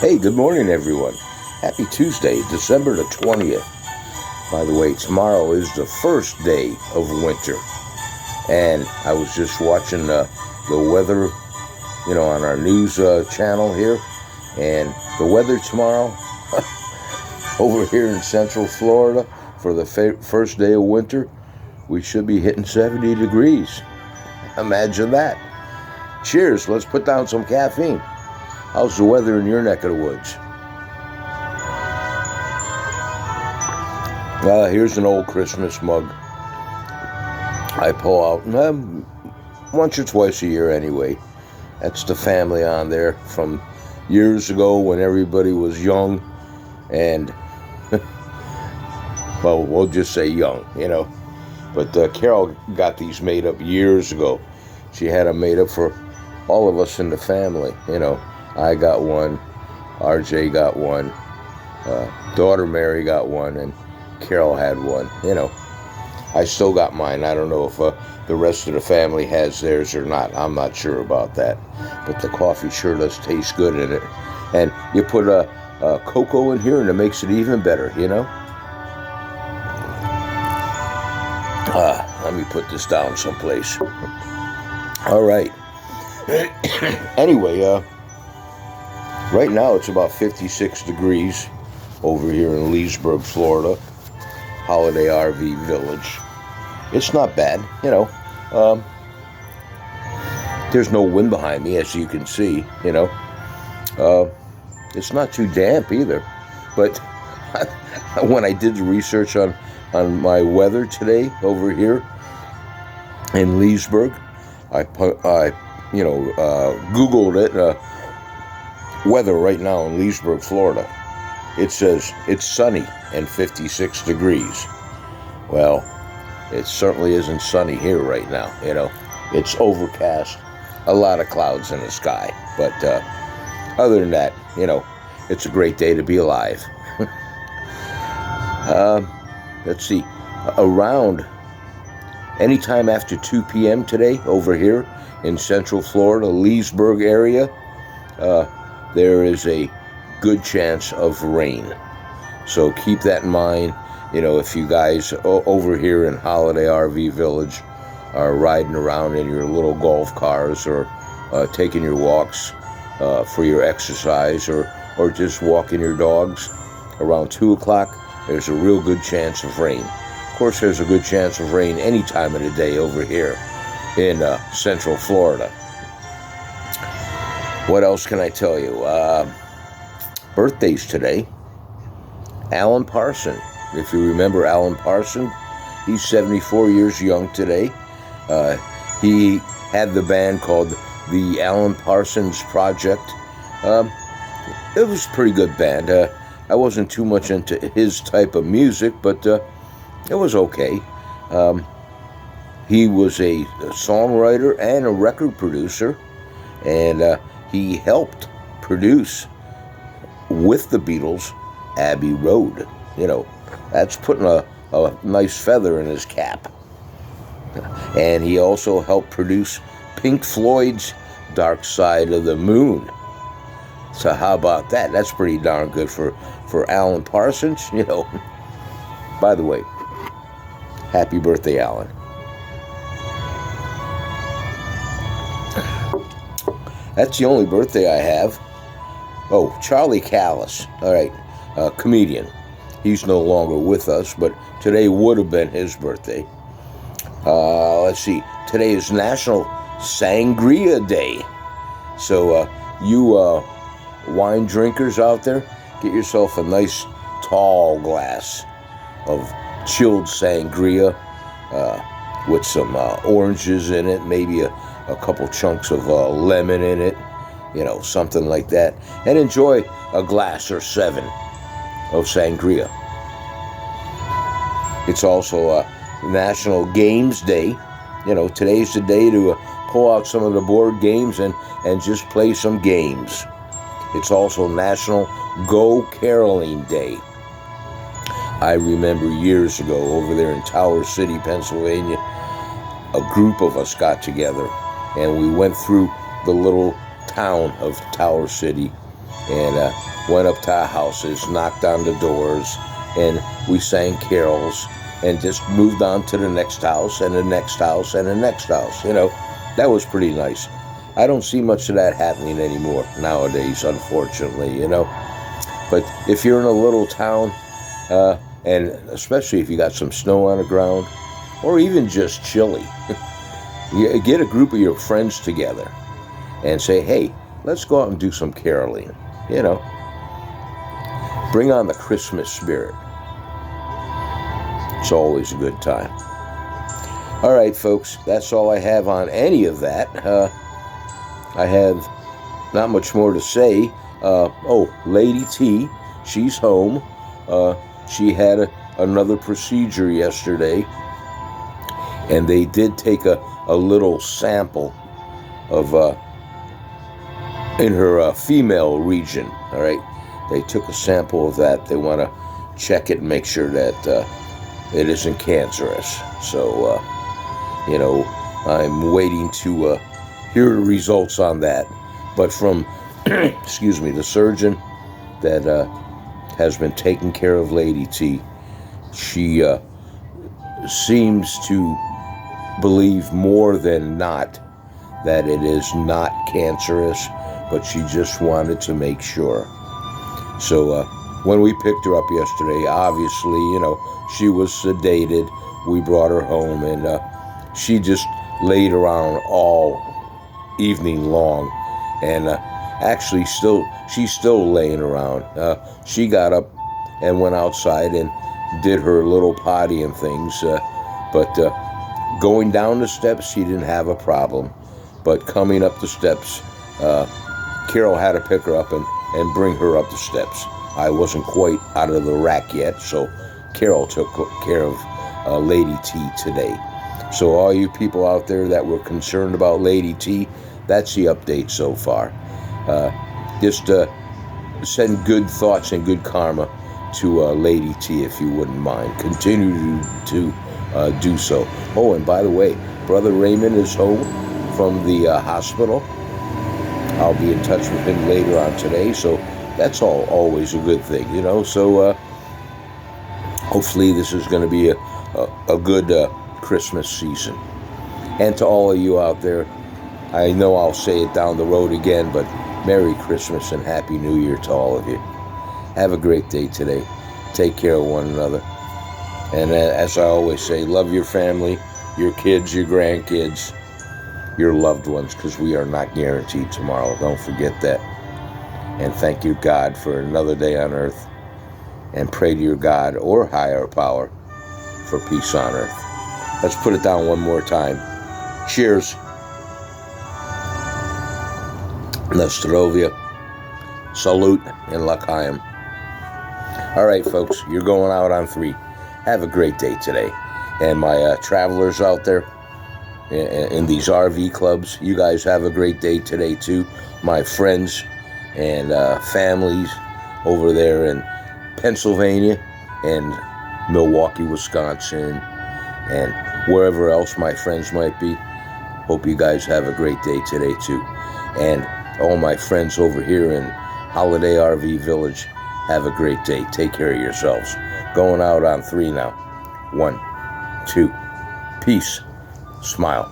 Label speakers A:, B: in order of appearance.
A: Hey, good morning, everyone. Happy Tuesday, December the 20th. By the way, tomorrow is the first day of winter. And I was just watching the weather, on our news channel here. And the weather tomorrow, over here in Central Florida, for the first day of winter, we should be hitting 70 degrees. Imagine that. Cheers, let's put down some caffeine. How's the weather in your neck of the woods? Here's an old Christmas mug. I pull out once or twice a year anyway. That's the family on there from years ago when everybody was young and, well, we'll just say young, But Carol got these made up years ago. She had them made up for all of us in the family, I got one, RJ got one, daughter Mary got one, and Carol had one. I still got mine. I don't know if the rest of the family has theirs or not. I'm not sure about that. But the coffee sure does taste good in it. And you put a cocoa in here and it makes it even better, Let me put this down someplace. All right. Anyway, right now it's about 56 degrees over here in Leesburg, Florida, Holiday RV Village. It's not bad, there's no wind behind me, as you can see, It's not too damp either. But when I did the research on my weather today over here in Leesburg, I Googled it, weather right now in Leesburg, Florida. It says it's sunny and 56 degrees. Well, it certainly isn't sunny here right now, It's overcast, a lot of clouds in the sky. But other than that, it's a great day to be alive. Let's see, around anytime after 2 p.m. today over here in Central Florida, Leesburg area, there is a good chance of rain. So keep that in mind. If you guys over here in Holiday RV Village are riding around in your little golf cars or taking your walks for your exercise or just walking your dogs around 2 o'clock, there's a real good chance of rain. Of course, there's a good chance of rain any time of the day over here in Central Florida. What else can I tell you? Birthdays today. Alan Parson. If you remember Alan Parson, he's 74 years young today. He had the band called the Alan Parsons Project. It was a pretty good band. I wasn't too much into his type of music, but it was okay. He was a songwriter and a record producer, and he helped produce with the Beatles Abbey Road. That's putting a nice feather in his cap. And he also helped produce Pink Floyd's Dark Side of the Moon. So how about that? That's pretty darn good for Alan Parsons, By the way, happy birthday, Alan. That's the only birthday I have. Oh, Charlie Callis. All right, comedian. He's no longer with us, but today would have been his birthday. Let's see. Today is National Sangria Day. So you wine drinkers out there, get yourself a nice tall glass of chilled sangria with some oranges in it, maybe a couple chunks of lemon in it, something like that, and enjoy a glass or 7 of sangria. It's also National Games Day. Today's the day to pull out some of the board games and just play some games. It's also National Go Caroling Day. I remember years ago over there in Tower City, Pennsylvania, a group of us got together and we went through the little town of Tower City and went up to our houses, knocked on the doors, and we sang carols and just moved on to the next house and the next house and the next house. That was pretty nice. I don't see much of that happening anymore nowadays, unfortunately, But if you're in a little town, and especially if you got some snow on the ground, or even just chilly, you get a group of your friends together and say, hey, let's go out and do some caroling. Bring on the Christmas spirit. It's always a good time. All right, folks, that's all I have on any of that. I have not much more to say. Lady T, she's home. She had another procedure yesterday, and they did take a little sample of in her female region. All right, they took a sample of that. They want to check it and make sure that it isn't cancerous. So, I'm waiting to hear the results on that. But from, the surgeon that has been taking care of Lady T, she seems to believe more than not that it is not cancerous, but she just wanted to make sure. So when we picked her up yesterday, obviously, she was sedated. We brought her home, and she just laid around all evening long, and actually she's still laying around. She got up and went outside and did her little potty and things, but going down the steps, she didn't have a problem, but coming up the steps, Carol had to pick her up and bring her up the steps. I wasn't quite out of the rack yet, so Carol took care of Lady T today. So all you people out there that were concerned about Lady T, that's the update so far. Just send good thoughts and good karma to Lady T, if you wouldn't mind. Continue to do so. Oh, and by the way, Brother Raymond is home from the hospital. I'll be in touch with him later on today, so that's always a good thing, So hopefully this is going to be a good Christmas season. And to all of you out there, I know I'll say it down the road again, but Merry Christmas and Happy New Year to all of you. Have a great day today. Take care of one another. And as I always say, love your family, your kids, your grandkids, your loved ones, because we are not guaranteed tomorrow. Don't forget that. And thank you, God, for another day on earth. And pray to your God or higher power for peace on earth. Let's put it down one more time. Cheers. Nostrovia. Salute and L'chaim. All right, folks, you're going out on 3. Have a great day today. And my travelers out there in these RV clubs, you guys have a great day today too. My friends and families over there in Pennsylvania and Milwaukee, Wisconsin, and wherever else my friends might be. Hope you guys have a great day today too. And all my friends over here in Holiday RV Village, have a great day. Take care of yourselves. Going out on 3 now. 1, 2. Peace. Smile.